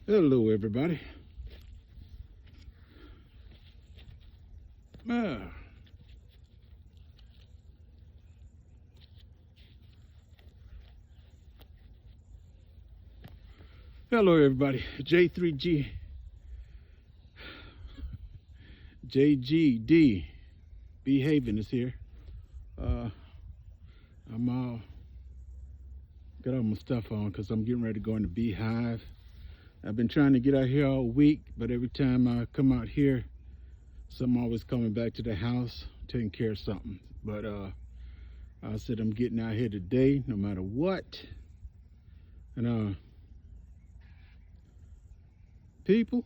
Hello, everybody. Ah. Hello, everybody. JGD-B-Haven is here. I'm all got all my stuff on because I'm getting ready to go in the beehive. I've been trying to get out here all week, but every time I come out here, something always coming back to the house, taking care of something. But I said I'm getting out here today, no matter what. And people,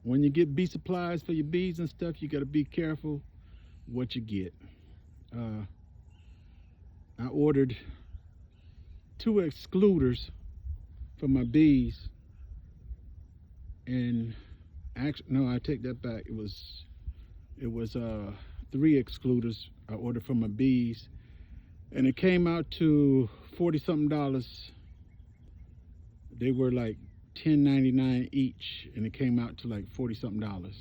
when you get bee supplies for your bees and stuff, you got to be careful what you get. I ordered 2 excluders for my bees, and actually, no, I take that back. It was 3 excluders I ordered for my bees, and it came out to $40-something. They were like $10.99 each, and it came out to like $40-something.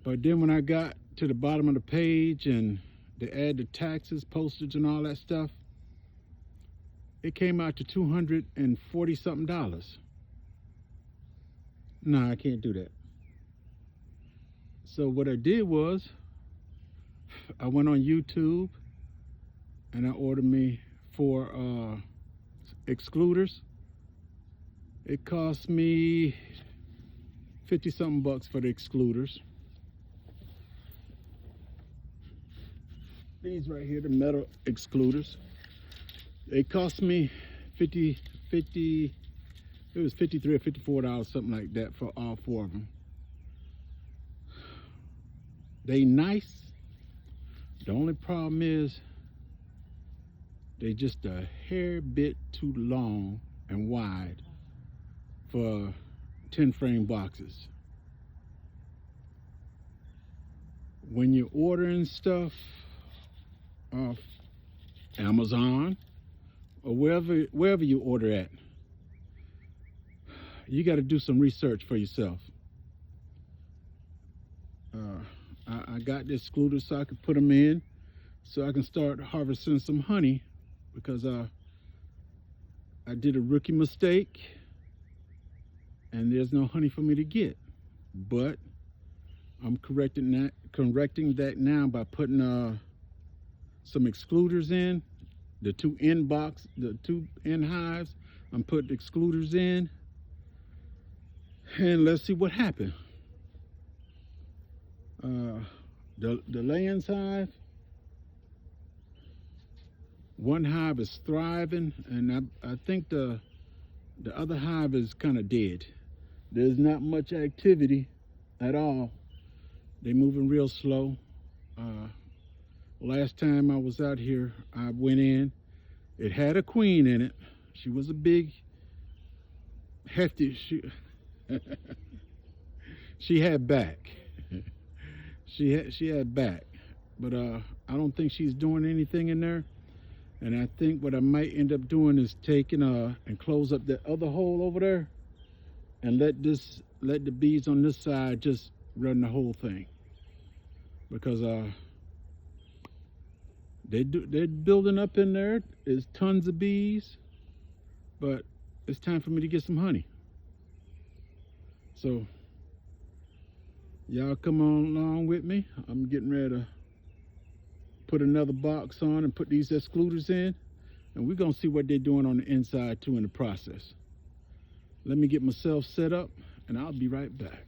But then when I got to the bottom of the page and they add the taxes, postage, and all that stuff, it came out to $240-something. No, I can't do that. So what I did was, I went on YouTube and I ordered me 4 excluders. It cost me 50-something bucks for the excluders. These right here, the metal excluders. It cost me it was $53 or $54, something like that, for all 4 of them. They nice. The only problem is they just a hair bit too long and wide for 10 frame boxes. When you're ordering stuff off Amazon or wherever you order at, you got to do some research for yourself. I got the excluders so I could put them in, so I can start harvesting some honey, because I did a rookie mistake and there's no honey for me to get. But I'm correcting that now by putting some excluders in. The 2 end hives, I'm putting excluders in, and let's see what happens. The Layens hive, one hive is thriving, and I think the other hive is kind of dead. There's not much activity at all. They're moving real slow. Last time I was out here, I went in. It had a queen in it. She was a big, hefty. She had back. She had back, but I don't think she's doing anything in there. And I think what I might end up doing is taking and close up that other hole over there, and let the bees on this side just run the whole thing, because they're building up in there. There's tons of bees, but it's time for me to get some honey. So y'all come on along with me. I'm getting ready to put another box on and put these excluders in, and we're gonna see what they're doing on the inside too in the process. Let me get myself set up and I'll be right back.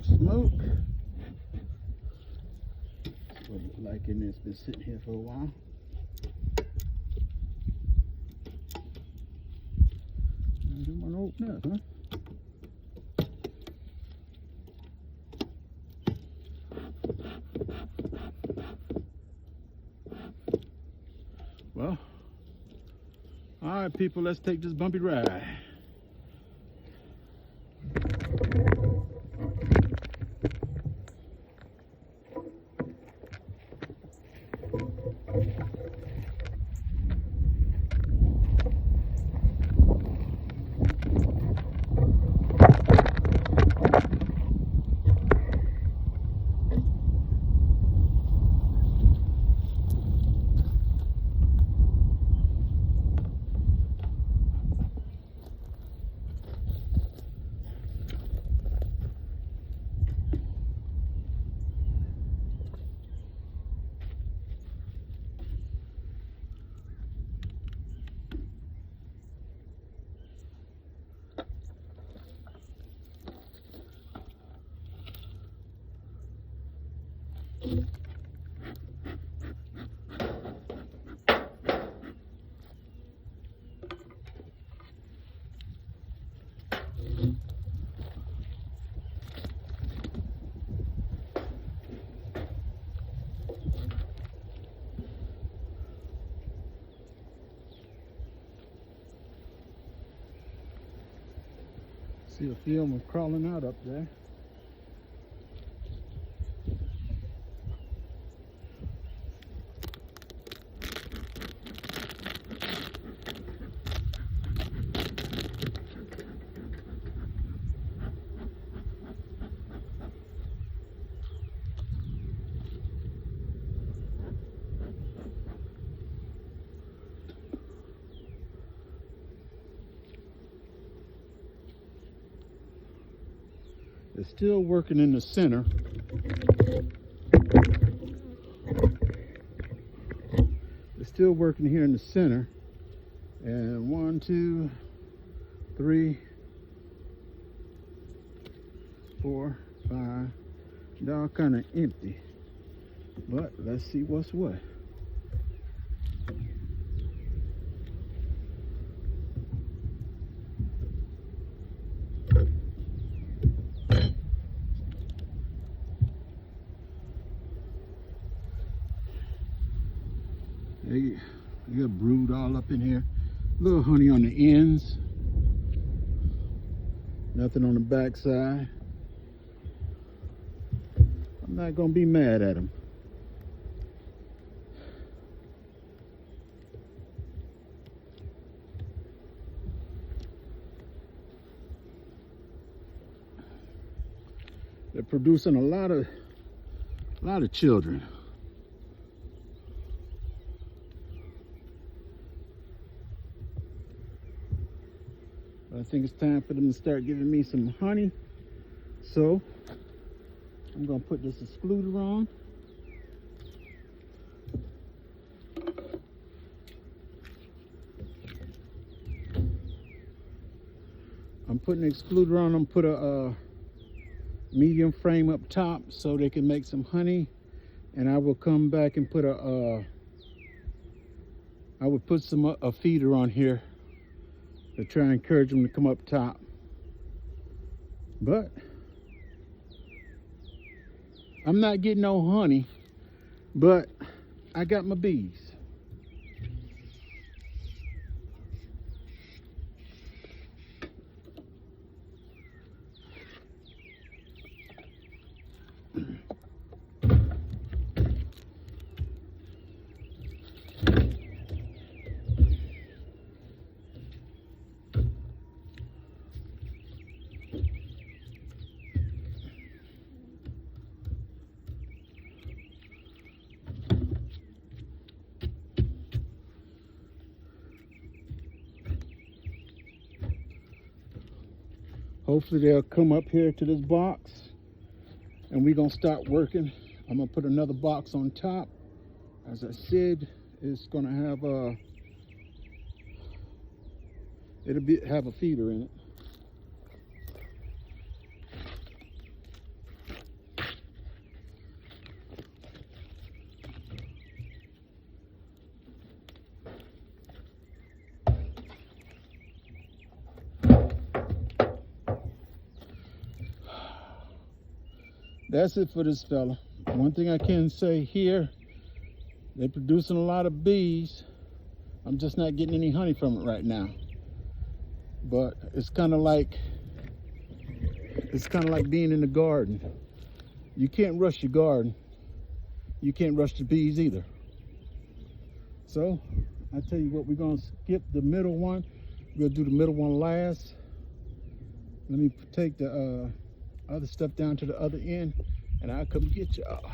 Smoke. That's what it looks like in there. It's been sitting here for a while. I didn't want to open up, huh? Well, all right, people, let's take this bumpy ride. See a few of them crawling out up there. They're still working in the center. They're still working here in the center. And 1, 2, 3, 4, 5. They're all kind of empty. But let's see what's what. They got brood all up in here. Little honey on the ends. Nothing on the back side. I'm not gonna be mad at them. They're producing a lot of children. I think it's time for them to start giving me some honey. So I'm gonna put this excluder on. I'm putting the excluder on. I'm put a medium frame up top so they can make some honey, and I will come back and put I would put a feeder on here to try and encourage them to come up top. But I'm not getting no honey, but I got my bees. Hopefully they'll come up here to this box and we're gonna start working. I'm gonna put another box on top. As I said, it's gonna have have a feeder in it. that's it for this fella. One thing I can say here, they're producing a lot of bees. I'm just not getting any honey from it right now. But it's kind of like being in the garden. You can't rush your garden. You can't rush the bees either. So I tell you what, we're gonna skip the middle one. We're gonna do the middle one last. Let me take the other stuff down to the other end, and I'll come get y'all.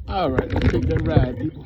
All right, let's take that ride, people.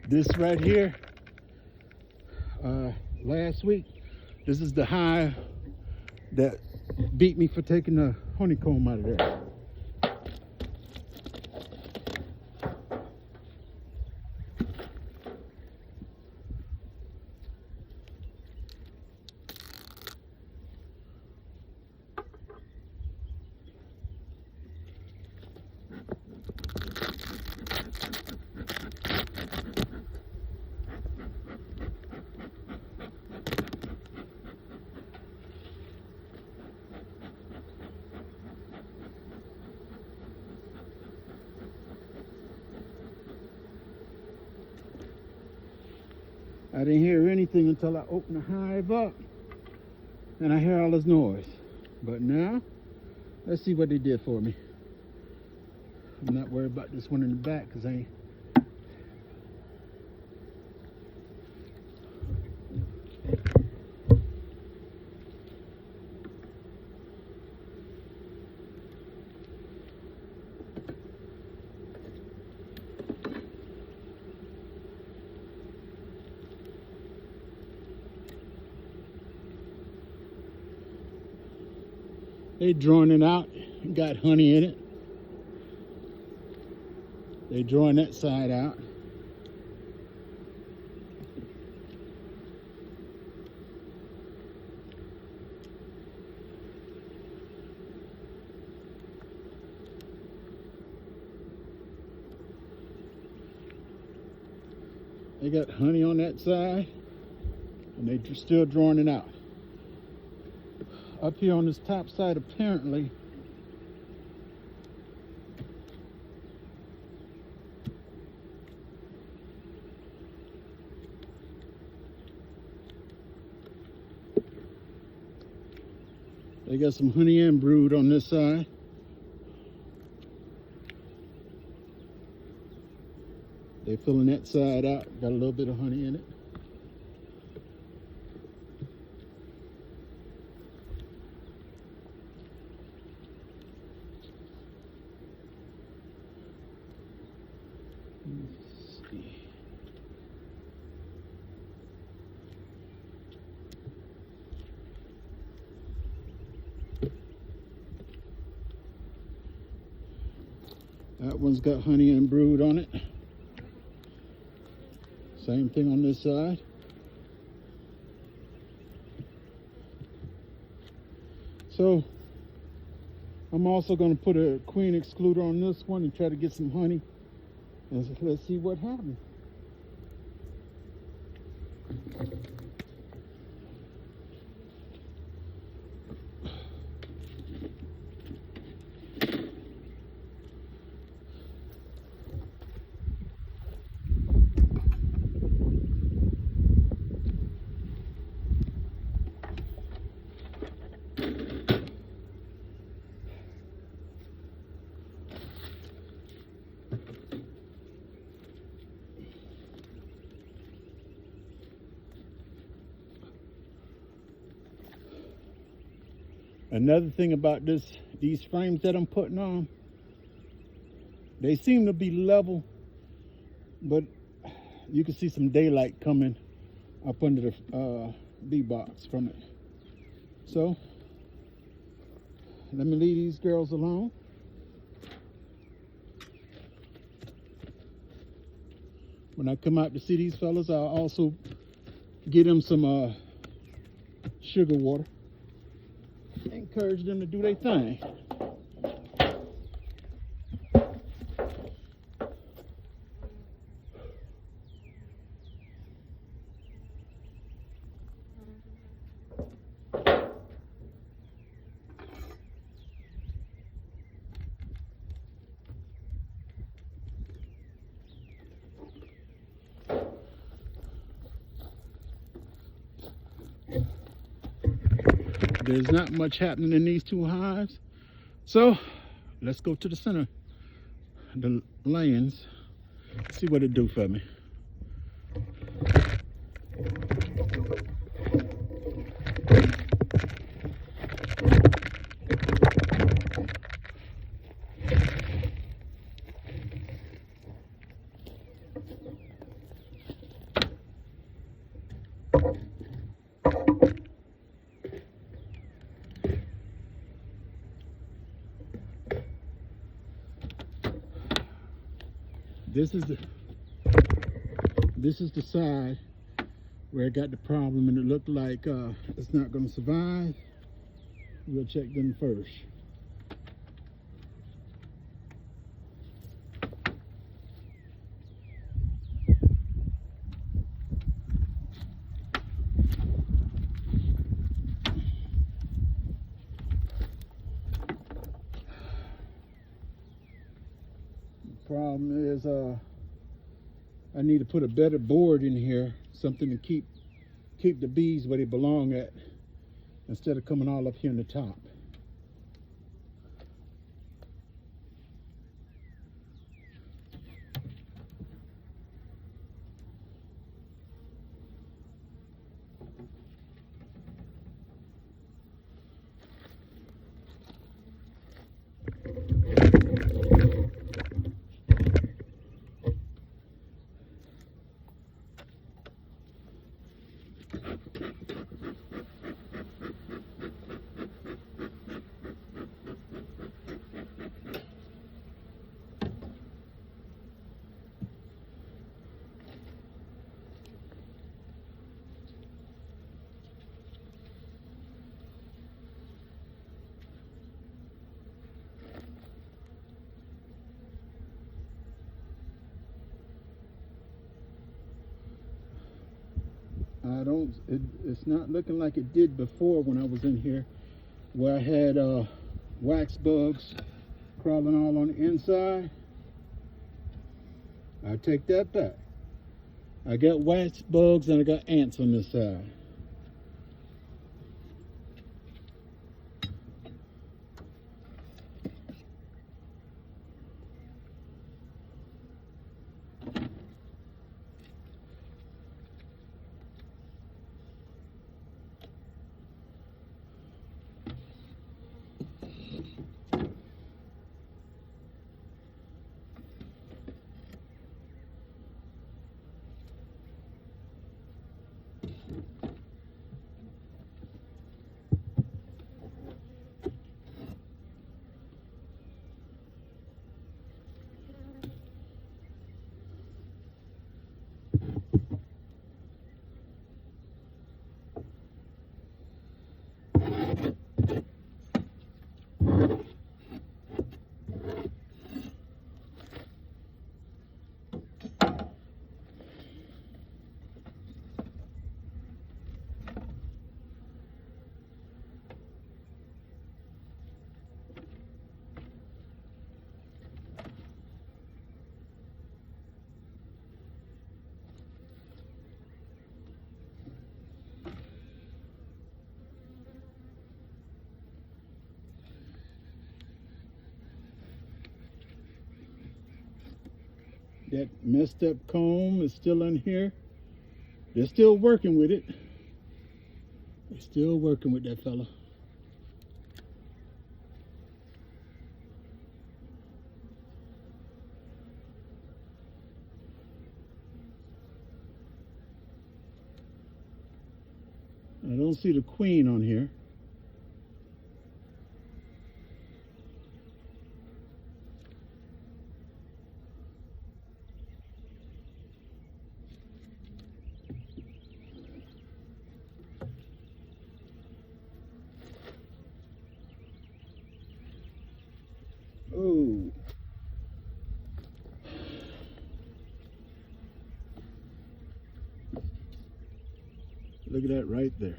This right here, last week, this is the hive that beat me for taking the honeycomb out of there. I didn't hear anything until I opened the hive up and I hear all this noise. But now, let's see what they did for me. I'm not worried about this one in the back because I ain't. They drawing it out, got honey in it. They drawing that side out. They got honey on that side, and they're still drawing it out. Up here on this top side, apparently, they got some honey and brood on this side. They're filling that side out. Got a little bit of honey in it. Let's see. That one's got honey and brood on it. Same thing on this side. So I'm also going to put a queen excluder on this one and try to get some honey. And let's see what happens. Another thing about these frames that I'm putting on, they seem to be level, but you can see some daylight coming up under the bee box from it. So let me leave these girls alone. When I come out to see these fellas, I'll also get them some sugar water. Encourage them to do their thing. There's not much happening in these two hives, so let's go to the center, the layings, see what it do for me. This is the side where I got the problem, and it looked like it's not going to survive. We'll check them first. Problem is I need to put a better board in here, something to keep the bees where they belong at, instead of coming all up here in the top. It's not looking like it did before when I was in here, where I had wax bugs crawling all on the inside. I take that back. I got wax bugs and I got ants on this side. That messed up comb is still in here. They're still working with it. They're still working with that fella. I don't see the queen on here. Oh. Look at that right there.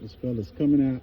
This fella's coming out.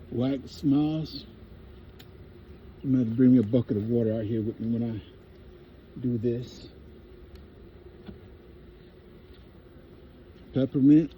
Wax smiles. I'm gonna have to bring me a bucket of water out here with me when I do this. Peppermint.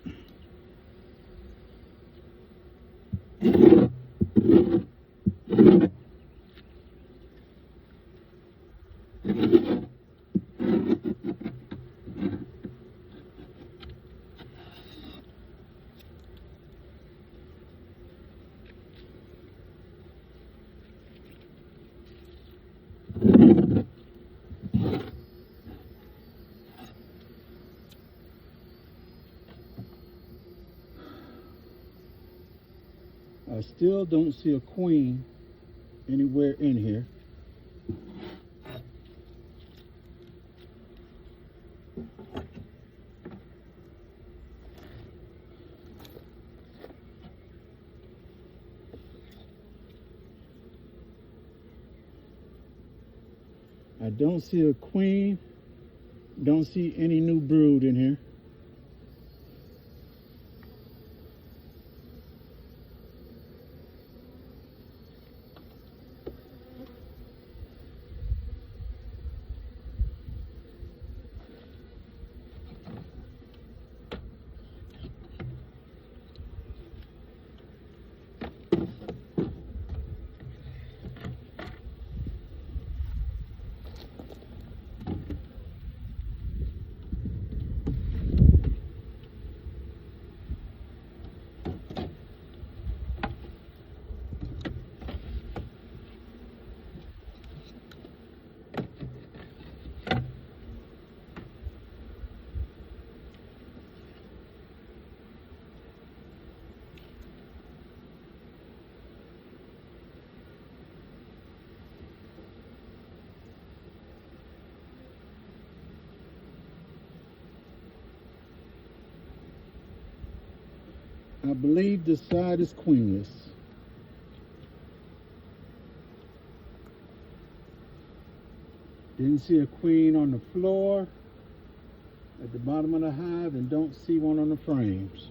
I still don't see a queen anywhere in here. I don't see a queen. Don't see any new brood in here. I believe this side is queenless. Didn't see a queen on the floor at the bottom of the hive, and don't see one on the frames.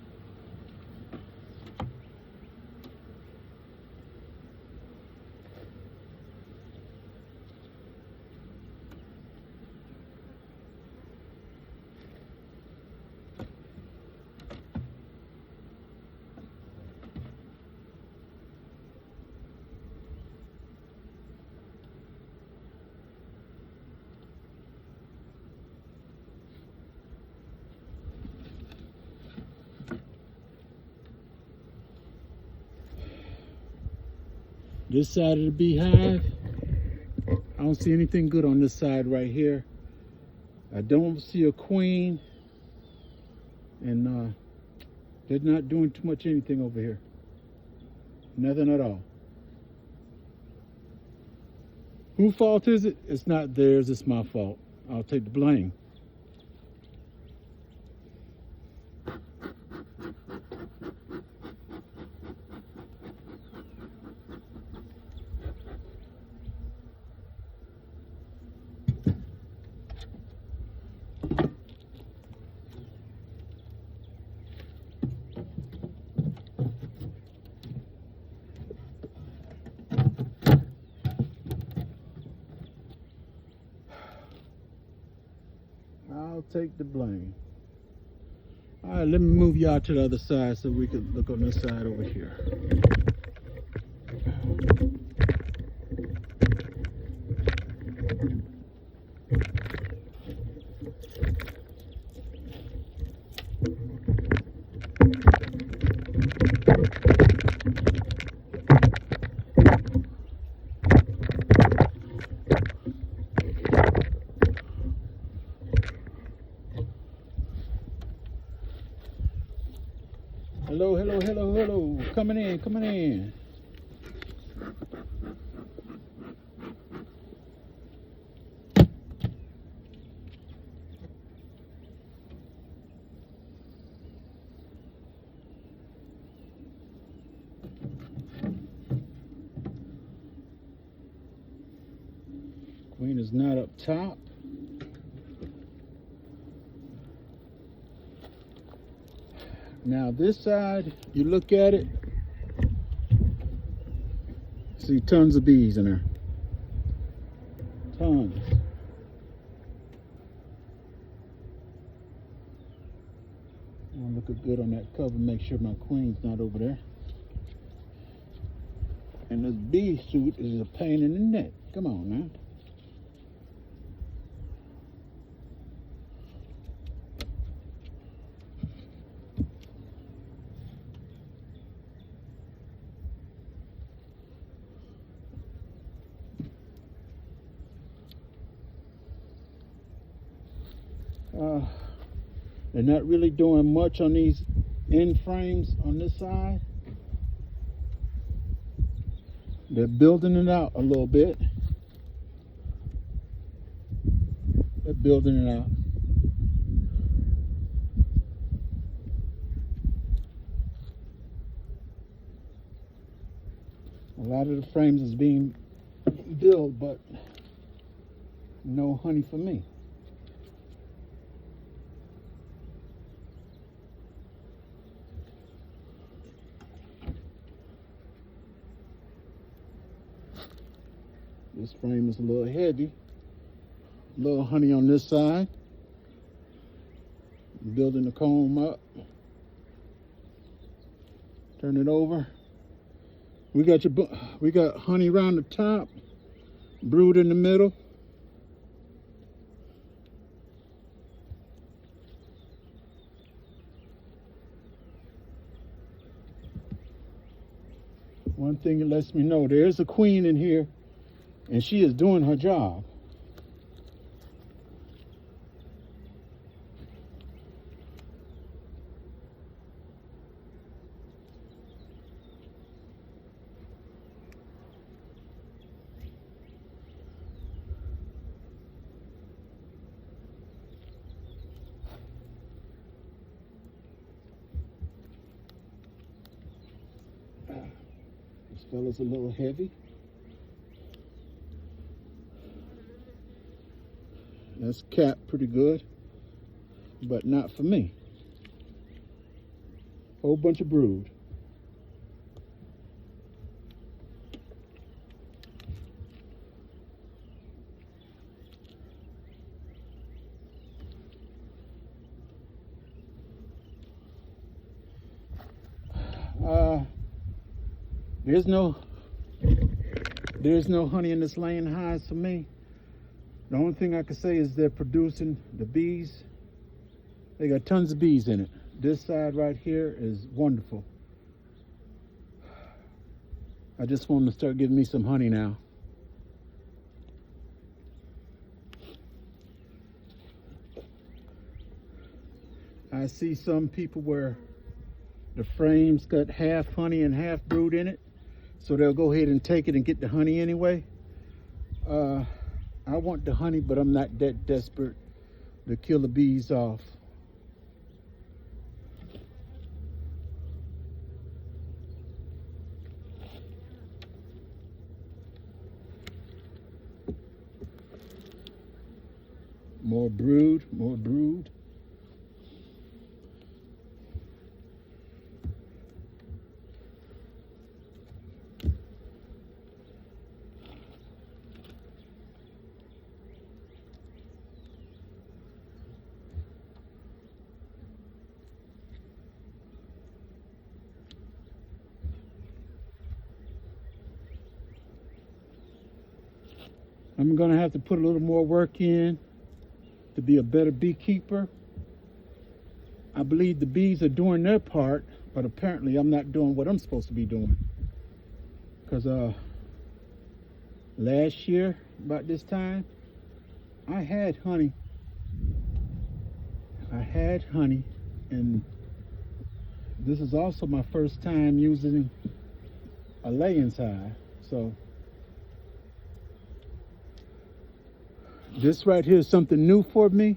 This side of the beehive, I don't see anything good on this side right here. I don't see a queen, and they're not doing too much anything over here. Nothing at all. Whose fault is it? It's not theirs, it's my fault. I'll take the blame. I'll take the blame. All right, let me move y'all to the other side so we can look on this side over here. Hello, hello, hello, hello. Coming in, coming in. Queen is not up top. Now this side, you look at it, see tons of bees in there. Tons. I want to look good on that cover, make sure my queen's not over there. And this bee suit is a pain in the neck. Come on now. They're not really doing much on these end frames on this side. They're building it out a little bit. They're building it out. A lot of the frames is being built, but no honey for me. This frame is a little heavy. A little honey on this side. I'm building the comb up. Turn it over. We got honey around the top, brood in the middle. One thing it lets me know, there's a queen in here, and she is doing her job. This fella's a little heavy. That's capped pretty good, but not for me. Whole bunch of brood. There's no honey in this laying hives for me. The only thing I can say is they're producing the bees. They got tons of bees in it. This side right here is wonderful. I just want them to start giving me some honey now. I see some people where the frame's got half honey and half brood in it, so they'll go ahead and take it and get the honey anyway. I want the honey, but I'm not that desperate to kill the bees off. More brood, more brood. I'm gonna have to put a little more work in to be a better beekeeper. I believe the bees are doing their part, but apparently I'm not doing what I'm supposed to be doing. Because last year, about this time, I had honey. And this is also my first time using a laying hive. So this right here is something new for me,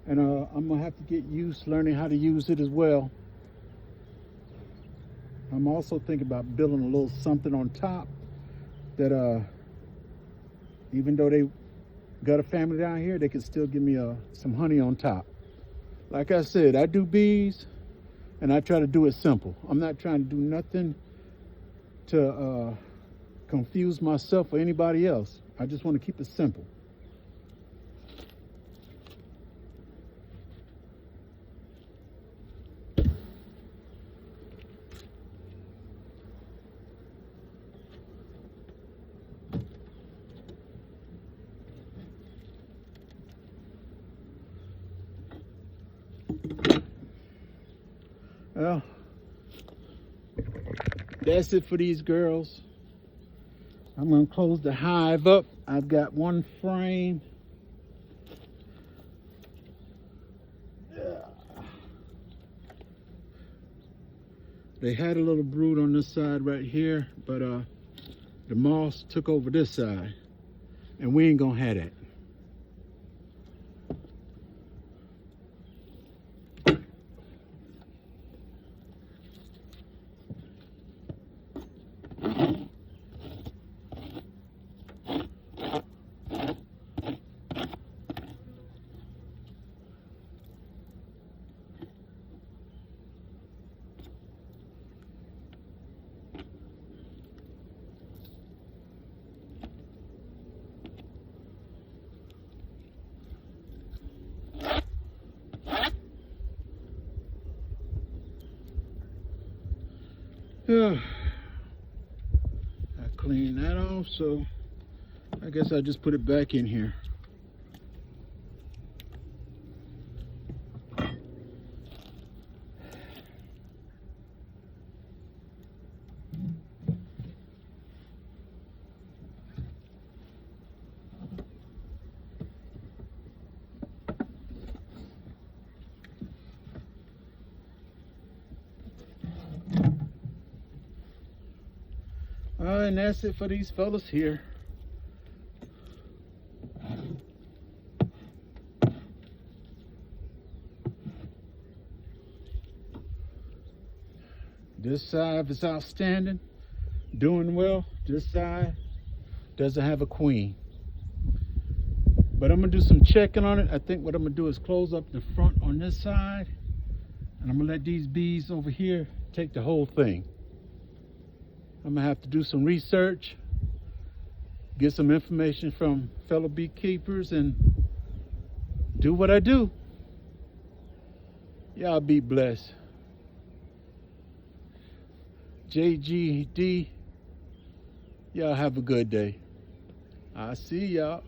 and I'm gonna have to get used to learning how to use it as well. I'm also thinking about building a little something on top that even though they got a family down here, they can still give me some honey on top. Like I said, I do bees and I try to do it simple. I'm not trying to do nothing to confuse myself or anybody else. I just want to keep it simple. Well, that's it for these girls. I'm going to close the hive up. I've got one frame. They had a little brood on this side right here, but the moths took over this side, and we ain't going to have that. I cleaned that off, so I guess I just put it back in here. And that's it for these fellas here. This hive is outstanding, doing well. This side doesn't have a queen. But I'm gonna do some checking on it. I think what I'm gonna do is close up the front on this side, and I'm gonna let these bees over here take the whole thing. I'm gonna have to do some research, get some information from fellow beekeepers, and do what I do. Y'all be blessed. JGD, y'all have a good day. I'll see y'all.